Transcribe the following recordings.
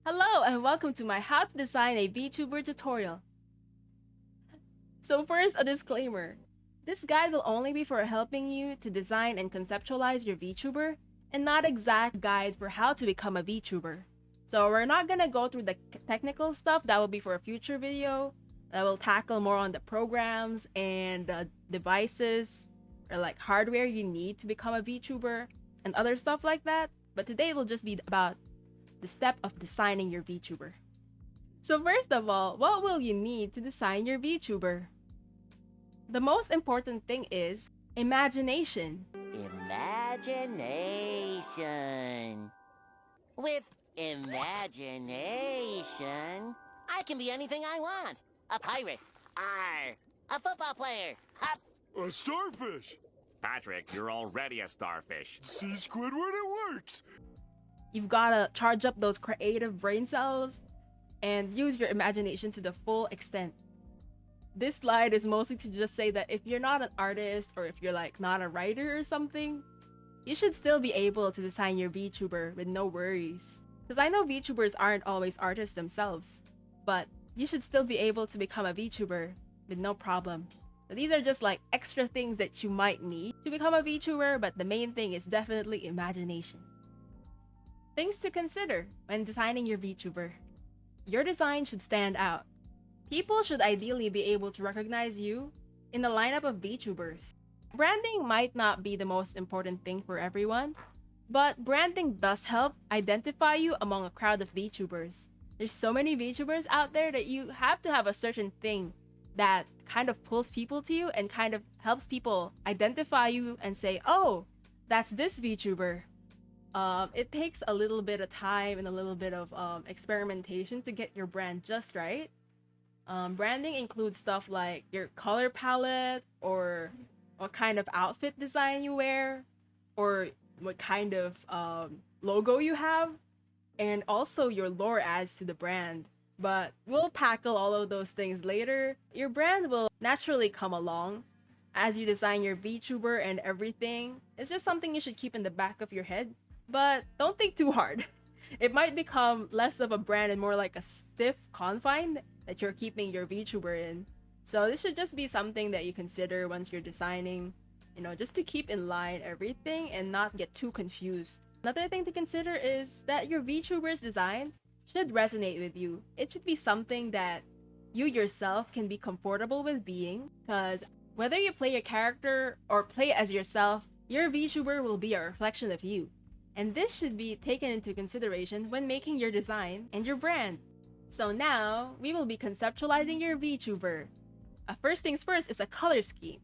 Hello and welcome to my how to design a VTuber tutorial. So first, a disclaimer. This guide will only be for helping you to design and conceptualize your VTuber and not exact guide for how to become a VTuber. So we're not gonna go through the technical stuff, that will be for a future video. That will tackle more on the programs and devices or like hardware you need to become a VTuber and other stuff like that. But today it will just be about the step of designing your VTuber. So first of all, what will you need to design your VTuber? The most important thing is imagination. Imagination. With imagination, I can be anything I want. A pirate. Arr. A football player. Hop. A starfish! Patrick, you're already a starfish. See, Squidward, it works! You've gotta charge up those creative brain cells and use your imagination to the full extent. This slide is mostly to just say that if you're not an artist or if you're like not a writer or something, you should still be able to design your VTuber with no worries. Because I know VTubers aren't always artists themselves, but you should still be able to become a VTuber with no problem. So these are just like extra things that you might need to become a VTuber, but the main thing is definitely imagination. Things to consider when designing your VTuber. Your design should stand out. People should ideally be able to recognize you in the lineup of VTubers. Branding might not be the most important thing for everyone, but branding does help identify you among a crowd of VTubers. There's so many VTubers out there that you have to have a certain thing that kind of pulls people to you and kind of helps people identify you and say, oh, that's this VTuber. It takes a little bit of time and a little bit of experimentation to get your brand just right. Branding includes stuff like your color palette, or what kind of outfit design you wear, or what kind of logo you have, and also your lore adds to the brand. But we'll tackle all of those things later. Your brand will naturally come along as you design your VTuber and everything. It's just something you should keep in the back of your head, but don't think too hard. It might become less of a brand and more like a stiff confine that you're keeping your VTuber in. So this should just be something that you consider once you're designing, just to keep in line everything and not get too confused. Another thing to consider is that your VTuber's design should resonate with you. It should be something that you yourself can be comfortable with being, because whether you play your character or play as yourself, your VTuber will be a reflection of you. And this should be taken into consideration when making your design and your brand. So now, we will be conceptualizing your VTuber. First things first is a color scheme.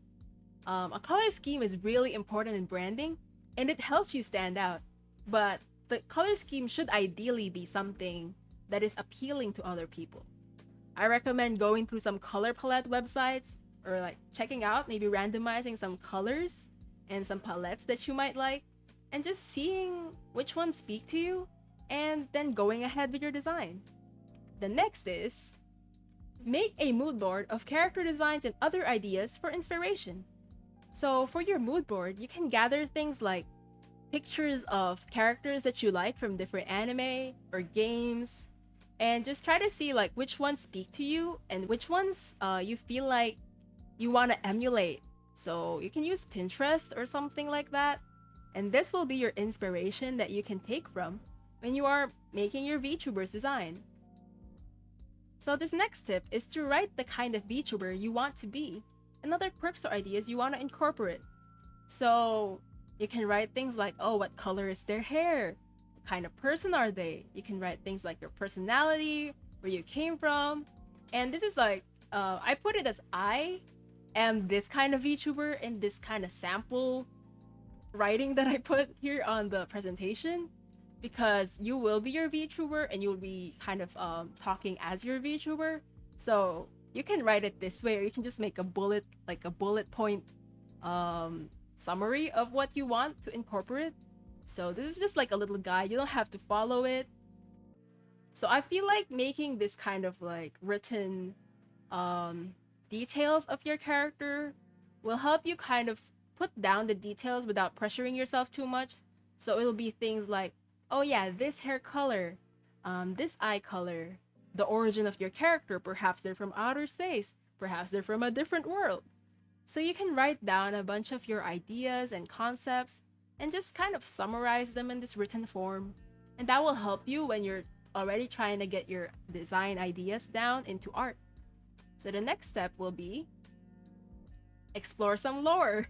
A color scheme is really important in branding, and it helps you stand out. But the color scheme should ideally be something that is appealing to other people. I recommend going through some color palette websites, or like checking out, maybe randomizing some colors and some palettes that you might like, and just seeing which ones speak to you, and then going ahead with your design. The next is make a mood board of character designs and other ideas for inspiration. So for your mood board, you can gather things like pictures of characters that you like from different anime or games, and just try to see like which ones speak to you and which ones you feel like you want to emulate. So you can use Pinterest or something like that, and this will be your inspiration that you can take from when you are making your VTuber's design. So this next tip is to write the kind of VTuber you want to be and other quirks or ideas you want to incorporate. So you can write things like, oh, what color is their hair? What kind of person are they? You can write things like your personality, where you came from. And this is like, I put it as I am this kind of VTuber in this kind of sample writing that I put here on the presentation, because you will be your VTuber and you'll be kind of talking as your VTuber. So you can write it this way, or you can just make a bullet point summary of what you want to incorporate. So this is just like a little guide. You don't have to follow it. So I feel like making this kind of like written details of your character will help you kind of put down the details without pressuring yourself too much. So it'll be things like, oh yeah, this hair color, this eye color, the origin of your character. Perhaps they're from outer space, perhaps they're from a different world. So you can write down a bunch of your ideas and concepts and just kind of summarize them in this written form. And that will help you when you're already trying to get your design ideas down into art. So the next step will be explore some lore.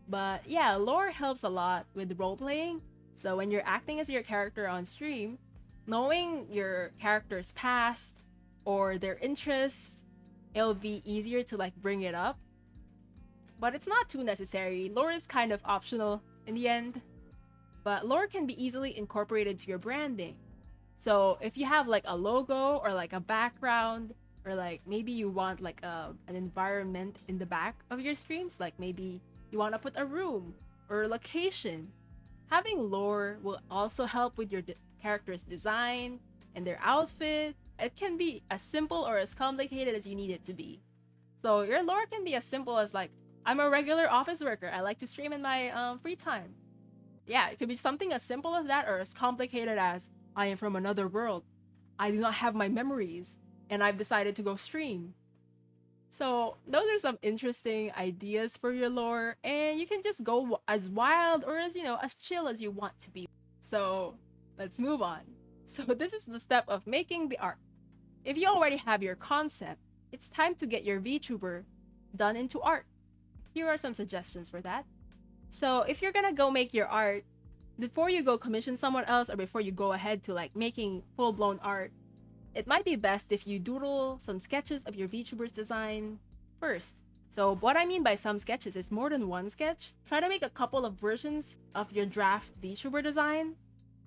But yeah, lore helps a lot with role playing. So when you're acting as your character on stream, knowing your character's past or their interests, it'll be easier to like bring it up. But it's not too necessary. Lore is kind of optional in the end. But lore can be easily incorporated to your branding. So if you have like a logo or like a background, or like maybe you want like an environment in the back of your streams, like maybe you want to put a room or a location, having lore will also help with your character's design and their outfit. It can be as simple or as complicated as you need it to be. So your lore can be as simple as like, I'm a regular office worker, I like to stream in my free time. Yeah, it could be something as simple as that, or as complicated as, I am from another world, I do not have my memories, and I've decided to go stream. So those are some interesting ideas for your lore, and you can just go as wild or as, as chill as you want to be. So let's move on. So this is the step of making the art. If you already have your concept, it's time to get your VTuber done into art. Here are some suggestions for that. So if you're gonna go make your art, before you go commission someone else or before you go ahead to like making full-blown art, it might be best if you doodle some sketches of your VTuber's design first. So what I mean by some sketches is more than one sketch. Try to make a couple of versions of your draft VTuber design.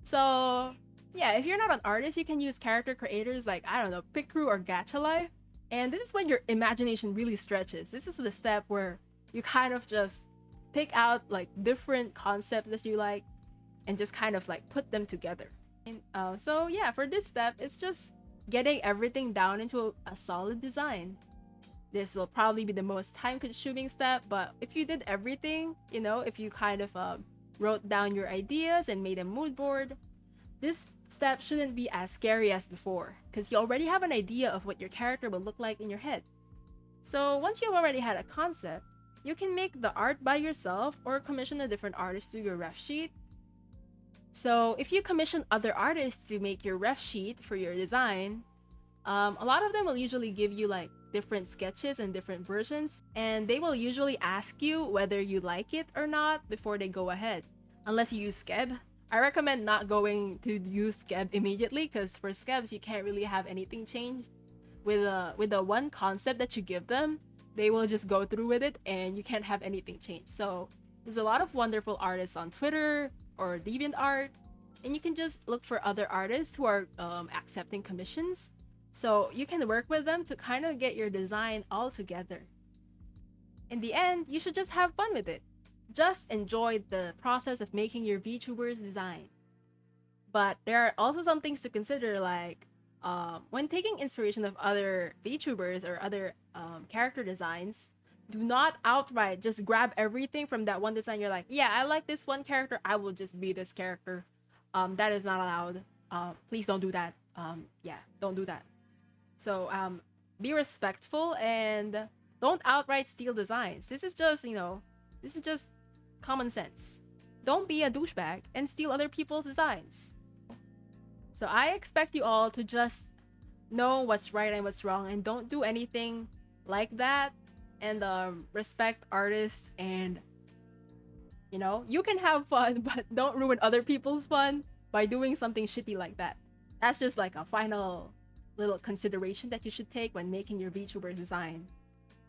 So yeah, if you're not an artist, you can use character creators like, I don't know, Picrew or Gachalive. And this is when your imagination really stretches. This is the step where you kind of just pick out like different concepts that you like and just kind of like put them together. And, so yeah, for this step, it's just getting everything down into a solid design. This will probably be the most time-consuming step, but if you did everything, if you kind of wrote down your ideas and made a mood board, this step shouldn't be as scary as before, because you already have an idea of what your character will look like in your head. So once you've already had a concept, you can make the art by yourself or commission a different artist to do your ref sheet. So if you commission other artists to make your ref sheet for your design, a lot of them will usually give you like different sketches and different versions, and they will usually ask you whether you like it or not before they go ahead. Unless you use Skeb. I recommend not going to use Skeb immediately, because for Skebs you can't really have anything changed. With the one concept that you give them, they will just go through with it and you can't have anything changed. So there's a lot of wonderful artists on Twitter or DeviantArt, and you can just look for other artists who are accepting commissions. So you can work with them to kind of get your design all together. In the end, you should just have fun with it. Just enjoy the process of making your VTuber's design. But there are also some things to consider, like when taking inspiration of other VTubers or other character designs, do not outright just grab everything from that one design. You're like, yeah, I like this one character, I will just be this character. That is not allowed. Please don't do that. Yeah, don't do that. So be respectful and don't outright steal designs. This is just, this is just common sense. Don't be a douchebag and steal other people's designs. So I expect you all to just know what's right and what's wrong, and don't do anything like that, and respect artists, and you can have fun, but don't ruin other people's fun by doing something shitty like that. That's just like a final little consideration that you should take when making your VTuber design.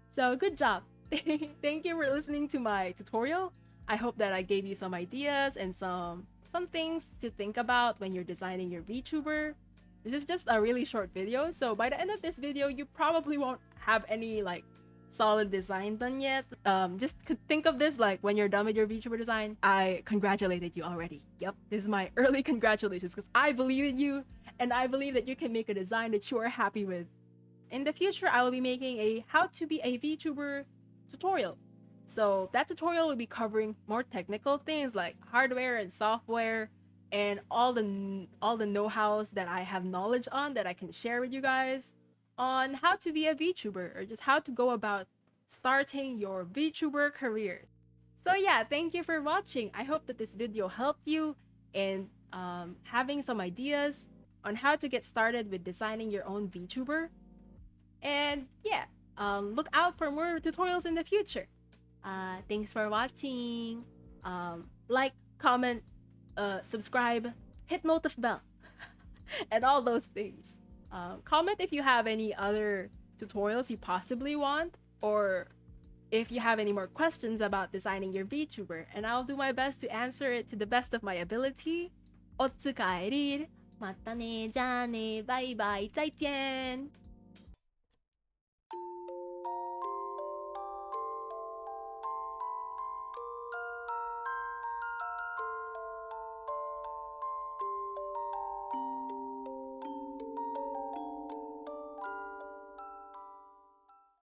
So good job. Thank you for listening to my tutorial. I hope that I gave you some ideas and some things to think about when you're designing your VTuber. This is just a really short video, so by the end of this video, you probably won't have any like solid design done yet. Just think of this like when you're done with your VTuber design, I congratulated you already. Yep, this is my early congratulations, because I believe in you and I believe that you can make a design that you are happy with. In the future, I will be making a how to be a VTuber tutorial. So that tutorial will be covering more technical things like hardware and software and all the know-hows that I have knowledge on that I can share with you guys on how to be a VTuber or just how to go about starting your VTuber career. So yeah, thank you for watching. I hope that this video helped you in having some ideas on how to get started with designing your own VTuber. And yeah, look out for more tutorials in the future. Thanks for watching. Like, comment, subscribe, hit notif bell, and all those things. Comment if you have any other tutorials you possibly want, or if you have any more questions about designing your VTuber, and I'll do my best to answer it to the best of my ability. おつかえり。またね、じゃあね、バイバイ、再见。